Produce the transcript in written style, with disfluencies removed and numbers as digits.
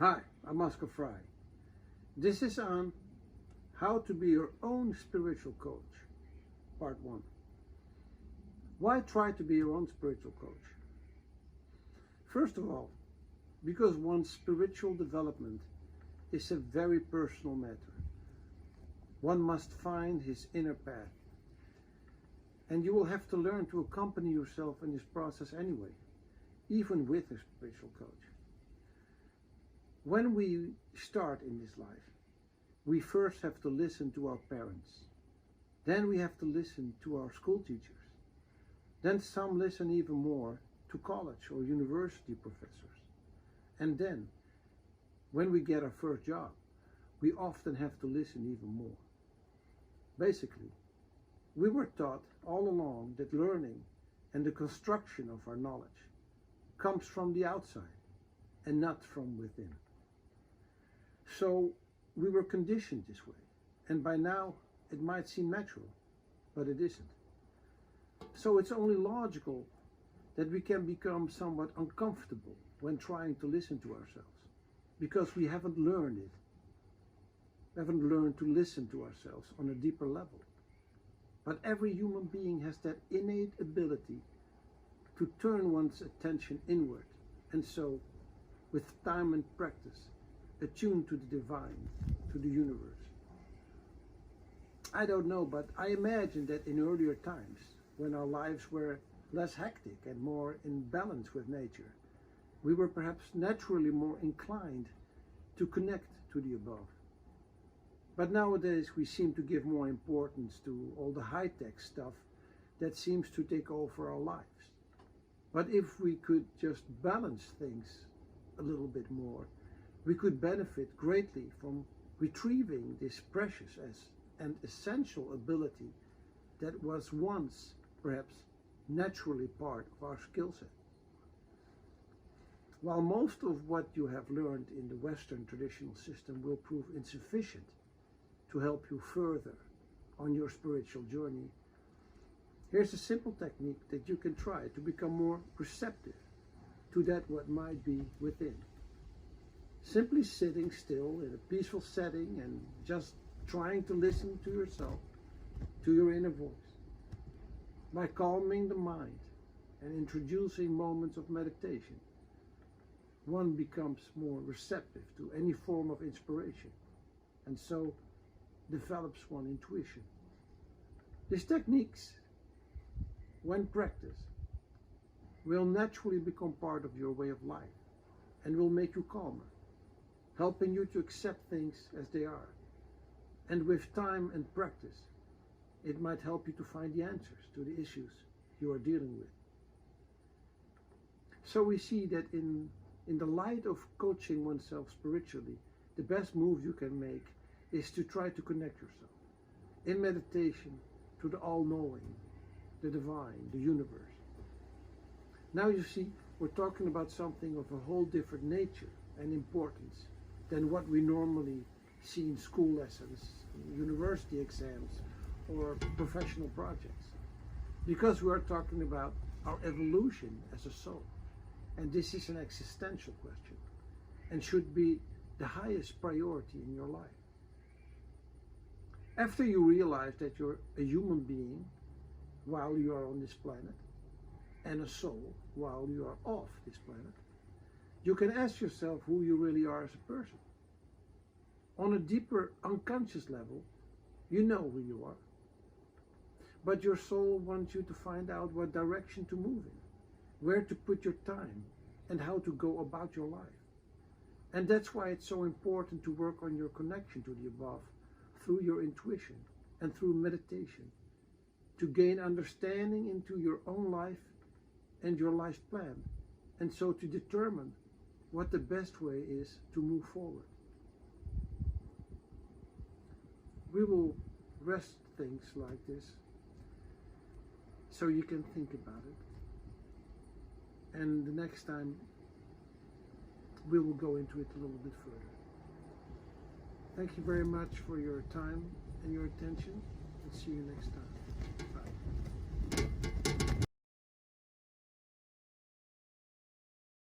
Hi, I'm Oscar Fry. This is on how to be your own spiritual coach, part 1. Why try to be your own spiritual coach? First of all, because one's spiritual development is a very personal matter. One must find his inner path. And you will have to learn to accompany yourself in this process anyway, even with a spiritual coach. When we start in this life, we first have to listen to our parents. Then we have to listen to our school teachers. Then some listen even more to college or university professors. And then, when we get our first job, we often have to listen even more. Basically, we were taught all along that learning and the construction of our knowledge comes from the outside and not from within. So we were conditioned this way, and by now it might seem natural, but it isn't. So it's only logical that we can become somewhat uncomfortable when trying to listen to ourselves, because we haven't learned it. We haven't learned to listen to ourselves on a deeper level. But every human being has that innate ability to turn one's attention inward, and so, with time and practice, attuned to the divine, to the universe. I don't know, but I imagine that in earlier times, when our lives were less hectic and more in balance with nature, we were perhaps naturally more inclined to connect to the above. But nowadays we seem to give more importance to all the high-tech stuff that seems to take over our lives. But if we could just balance things a little bit more, we could benefit greatly from retrieving this precious and essential ability that was once, perhaps, naturally part of our skill set. While most of what you have learned in the Western traditional system will prove insufficient to help you further on your spiritual journey, here's a simple technique that you can try to become more receptive to that what might be within. Simply sitting still in a peaceful setting and just trying to listen to yourself, to your inner voice. By calming the mind and introducing moments of meditation, one becomes more receptive to any form of inspiration, and so develops one intuition. These techniques, when practiced, will naturally become part of your way of life and will make you calmer, helping you to accept things as they are. And with time and practice, it might help you to find the answers to the issues you are dealing with. So we see that in the light of coaching oneself spiritually, the best move you can make is to try to connect yourself in meditation to the all-knowing, the divine, the universe. Now you see, we're talking about something of a whole different nature and importance than what we normally see in school lessons, university exams, or professional projects. Because we are talking about our evolution as a soul. And this is an existential question and should be the highest priority in your life. After you realize that you're a human being while you are on this planet and a soul while you are off this planet, you can ask yourself who you really are as a person. On a deeper unconscious level, you know who you are. But your soul wants you to find out what direction to move in, where to put your time, and how to go about your life. And that's why it's so important to work on your connection to the above through your intuition and through meditation, to gain understanding into your own life and your life plan, and so to determine what the best way is to move forward. We will rest things like this so you can think about it. And the next time we will go into it a little bit further. Thank you very much for your time and your attention, and see you next time.